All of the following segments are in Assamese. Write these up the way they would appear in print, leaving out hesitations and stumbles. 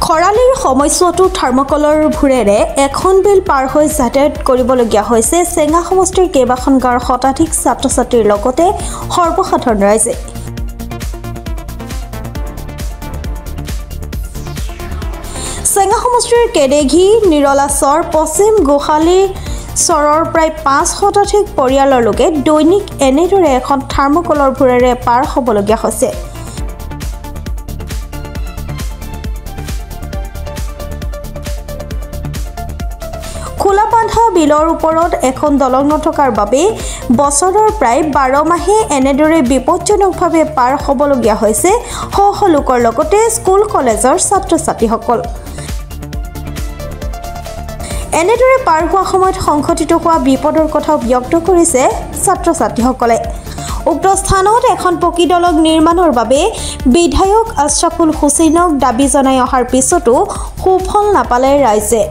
খৰালিৰ সময়ছোৱাতো থাৰ্মকলৰ ভুৰেৰে এখন বিল পাৰ হৈ যাতায়াত কৰিবলগীয়া হৈছে চেঙা সমষ্টিৰ কেইবাখন গাঁৱৰ শতাধিক ছাত্ৰ ছাত্ৰীৰ লগতে সৰ্বসাধাৰণ ৰাইজে। চেঙা সমষ্টিৰ কেডেঘি নিৰলাচৰ পশ্চিম গোহালি চৰৰ প্ৰায় 5 শতাধিক পৰিয়ালৰ লোকে দৈনিক এনেদৰে এখন থাৰ্মকলৰ ভুৰেৰে পাৰ হ'বলগীয়া হৈছে। খোলা বান্ধা বিলৰ ওপৰত এখন দলং নথকাৰ বাবে বছৰৰ প্ৰায় 12 মাহে এনেদৰে বিপদজনকভাৱে পাৰ হ'বলগীয়া হৈছে শ শ লোকৰ লগতে স্কুল কলেজৰ ছাত্ৰ ছাত্ৰীসকল। এনেদৰে পাৰ হোৱা সময়ত সংঘটিত হোৱা বিপদৰ কথা ব্যক্ত কৰিছে ছাত্ৰ ছাত্ৰীসকলে। উক্ত স্থানত এখন পকী দলং নিৰ্মাণৰ বাবে বিধায়ক আশ্ৰাফুল হুছেইনক দাবী জনাই অহাৰ পিছতো সুফল নাপালে ৰাইজে।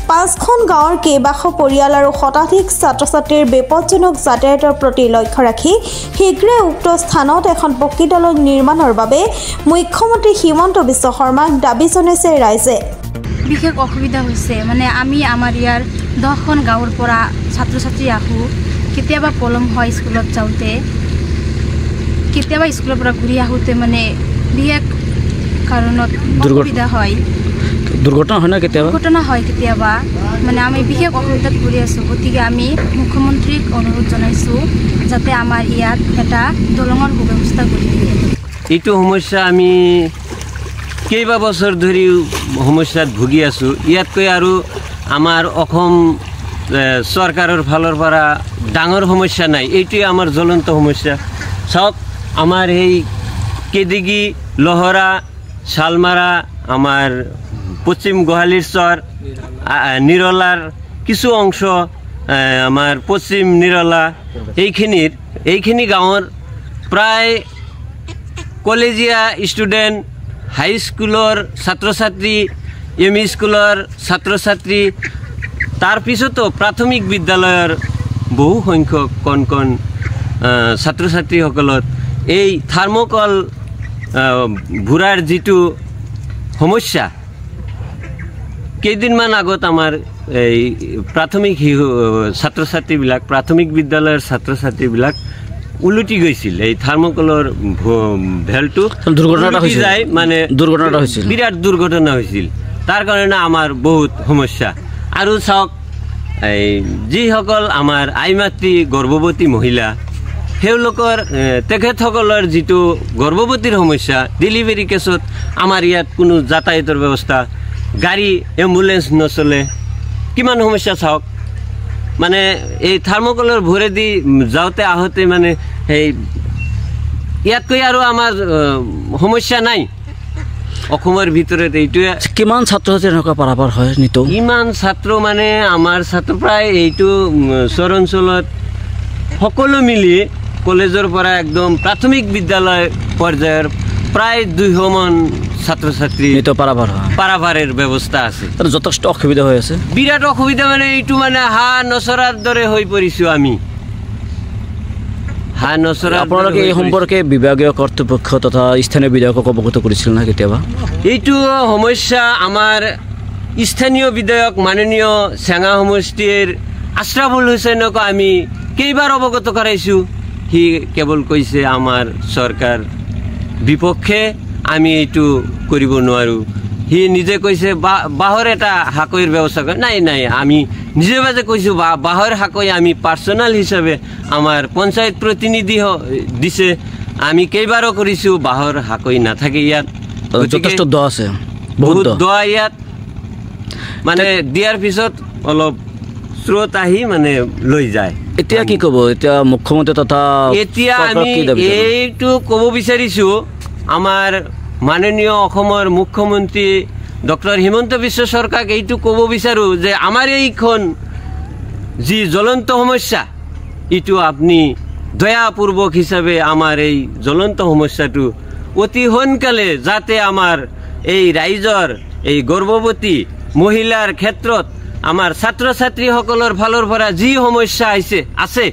5খন গাঁৱৰ কেইবাশ পৰিয়াল আৰু শতাধিক ছাত্ৰ ছাত্ৰীৰ বিপদজনক যাতায়াতৰ প্ৰতি লক্ষ্য ৰাখি শীঘ্ৰে উক্ত স্থানত এখন পকী দলং নিৰ্মাণৰ বাবে মুখ্যমন্ত্ৰী হিমন্ত বিশ্ব শৰ্মাক দাবী জনাইছে ৰাইজে। বিশেষ অসুবিধা হৈছে মানে আমি আমাৰ ইয়াৰ 10খন গাঁৱৰ পৰা ছাত্ৰ ছাত্ৰী আহোঁ, কেতিয়াবা পলম হয় স্কুলত যাওঁতে, কেতিয়াবা স্কুলৰ পৰা ঘূৰি আহোঁতে মানে বিশেষ কাৰণত অসুবিধা হয়। দুৰ্ঘটনা হয় না কেতিয়াবা? দুৰ্ঘটনা হয় কেতিয়াবা, মানে আমি বিশেষ অসুবিধাত পৰি আছোঁ। গতিকে আমি মুখ্যমন্ত্ৰীক অনুৰোধ জনাইছোঁ যাতে আমাৰ ইয়াত এটা দলঙৰ সুব্যৱস্থা কৰি দিয়ে। এইটো সমস্যা আমি কেইবা বছৰ ধৰি সমস্যাত ভুগি আছোঁ। ইয়াতকৈ আৰু আমাৰ অসম চৰকাৰৰ ফালৰ পৰা ডাঙৰ সমস্যা নাই, এইটোৱে আমাৰ জ্বলন্ত সমস্যা। চাওক, আমাৰ এই কেদিগি লহৰা শালমাৰা আমাৰ পশ্চিম গোহালিৰ চৰ নিৰলাৰ কিছু অংশ আমাৰ পশ্চিম নিৰলা এইখিনি গাঁৱৰ প্ৰায় কলেজীয়া ষ্টুডেণ্ট, হাইস্কুলৰ ছাত্ৰ ছাত্ৰী, এম ই স্কুলৰ ছাত্ৰ ছাত্ৰী, তাৰপিছতো প্ৰাথমিক বিদ্যালয়ৰ বহু সংখ্যক কণ কণ ছাত্ৰ ছাত্ৰীসকলত এই থাৰ্মকল ভুৰাৰ যিটো সমস্যা, কেইদিনমান আগত আমাৰ এই প্ৰাথমিক ছাত্ৰ ছাত্ৰীবিলাক, প্ৰাথমিক বিদ্যালয়ৰ ছাত্ৰ ছাত্ৰীবিলাক উলটি গৈছিল। এই থাৰ্মকলৰ ভেলটো যায়, মানে বিৰাট দুৰ্ঘটনা হৈছিল। তাৰ কাৰণে আমাৰ বহুত সমস্যা। আৰু চাওক, এই যিসকল আমাৰ আইমাতৃ গৰ্ভৱতী মহিলা, তেওঁলোকৰ তেখেতসকলৰ যিটো গৰ্ভৱতীৰ সমস্যা, ডেলিভাৰী কেছত আমাৰ ইয়াত কোনো যাতায়াতৰ ব্যৱস্থা, গাড়ী এম্বুলেঞ্চ নচলে, কিমান সমস্যা চাওক। মানে এই থাৰ্মকলৰ ভুৰেদি যাওঁতে আহোঁতে মানে সেই ইয়াতকৈ আৰু আমাৰ সমস্যা নাই অসমৰ ভিতৰত। এইটোৱে কিমান ছাত্ৰ ছাত্ৰী এনেকুৱা পাৰাপাৰ হয় নিতৌ? ইমান ছাত্ৰ মানে আমাৰ ছাত্ৰ প্ৰায় এইটো চৰ অঞ্চলত সকলো মিলি কলেজৰ পৰা একদম প্ৰাথমিক বিদ্যালয় পৰ্যায়ৰ প্ৰায় 200 মান ছাত্ৰ ছাত্ৰী পাৰাপাৰৰ ব্যৱস্থা আছে। যথেষ্ট অসুবিধা হৈ আছে, বিৰাট অসুবিধা। মানে এইটো মানে হাঁহ নচৰাৰ দৰে হৈ পৰিছোঁ আমি, হাঁহ নচৰা। আপোনালোকে এই সম্পৰ্কে বিভাগীয় কৰ্তৃপক্ষ তথা স্থানীয় বিধায়কক অৱগত কৰিছিল না কেতিয়াবা? এইটো সমস্যা আমাৰ স্থানীয় বিধায়ক মাননীয় চেঙা সমষ্টিৰ আশ্ৰাফুল হুছেইনক আমি কেইবাৰ অৱগত কৰাইছোঁ। সি কেৱল কৈছে আমাৰ চৰকাৰ বিপক্ষে, আমি এইটো কৰিব নোৱাৰোঁ। সি নিজে কৈছে বাঁহৰ এটা হাকৈৰ ব্যৱস্থা কৰে। নাই, আমি নিজে বাজে কৈছোঁ বাঁহৰ হাকৈ আমি পাৰ্চনেল হিচাপে আমাৰ পঞ্চায়ত প্ৰতিনিধি দিছে, আমি কেইবাৰো কৰিছোঁ। বাঁহৰ হাকৈ নাথাকে ইয়াত, যথেষ্ট দ আছে, বহুত দ ইয়াত। মানে দিয়াৰ পিছত অলপ স্ৰোত আহি মানে লৈ যায়। এতিয়া কি ক'ব? এতিয়া মুখ্যমন্ত্ৰী তথা এতিয়া আমি এইটো ক'ব বিচাৰিছোঁ, আমাৰ মাননীয় অসমৰ মুখ্যমন্ত্ৰী ডক্টৰ হিমন্ত বিশ্ব শৰ্মাক এইটো ক'ব বিচাৰোঁ যে আমাৰ এইখন যি জ্বলন্ত সমস্যা, এইটো আপুনি দয়াপূৰ্বক হিচাপে আমাৰ এই জ্বলন্ত সমস্যাটো অতি সোনকালে যাতে আমাৰ এই ৰাইজৰ এই গৰ্ভৱতী মহিলাৰ ক্ষেত্ৰত আমাৰ ছাত্ৰ ছাত্ৰীসকলৰ ফালৰ পৰা যি সমস্যা আছে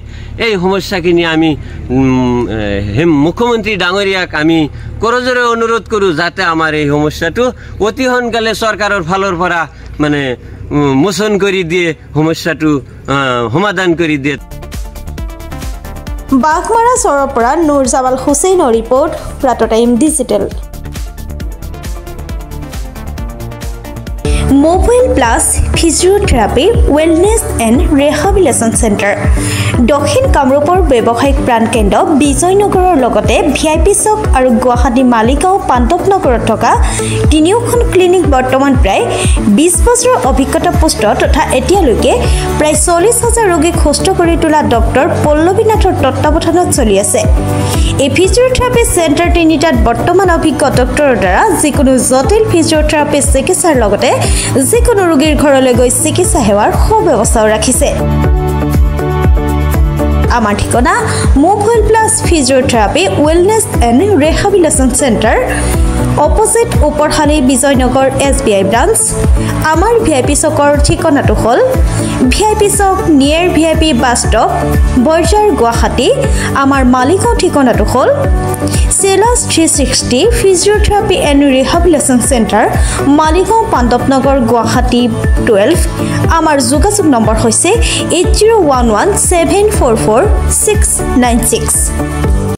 এই সমস্যাখিনি আমি মুখ্যমন্ত্ৰী ডাঙৰীয়াক আমি কৰজোৰে অনুৰোধ কৰোঁ যাতে আমাৰ এই সমস্যাটো অতি সোনকালে চৰকাৰৰ ফালৰ পৰা মানে মোচন কৰি দিয়ে, সমস্যাটো সমাধান কৰি দিয়ে। বাঘমাৰা চৰৰ পৰা নুৰজামাল হুছেইনৰ ৰিপৰ্ট, প্ৰাত time digital. Mobile plus physiotherapy wellness and rehabilitation centre দক্ষিণ কামৰূপৰ ব্যৱসায়িক প্ৰাণকেন্দ্ৰ বিজয়নগৰৰ লগতে VIP চক আৰু গুৱাহাটী মালিগাঁও পাণ্ডৱনগৰত থকা তিনিওখন ক্লিনিক বৰ্তমান প্ৰায় 20 বছৰৰ অভিজ্ঞতা পুষ্ট তথা এতিয়ালৈকে প্ৰায় 40,000 ৰোগীক সুস্থ কৰি তোলা ডক্টৰ পল্লৱীনাথৰ তত্বাৱধানত চলি আছে। এই ফিজিঅ'থেৰাপি চেণ্টাৰ তিনিটাত বৰ্তমান অভিজ্ঞ ডক্টৰৰ দ্বাৰা যিকোনো জটিল ফিজিঅ'থেৰাপি চিকিৎসাৰ লগতে যিকোনো ৰোগীৰ ঘৰলৈ গৈ চিকিৎসা সেৱাৰ সুব্যৱস্থাও ৰাখিছে। আমাৰ ঠিকনা mobile plus physiotherapy wellness and rehabilitation centre, opposite Uparhali Bijoynagar SBI branch. আমাৰ VIP চকৰ ঠিকনাটো হ'ল VIP চক near VIP bus stop, Borjhar, Guwahati. আমাৰ মালিগাঁও ঠিকনাটো হ'ল চেলাছ 360 physiotherapy and rehabilitation centre, Maligaon Pandavnagar, Guwahati 12। আমাৰ যোগাযোগ নম্বৰ হৈছে 8011744696।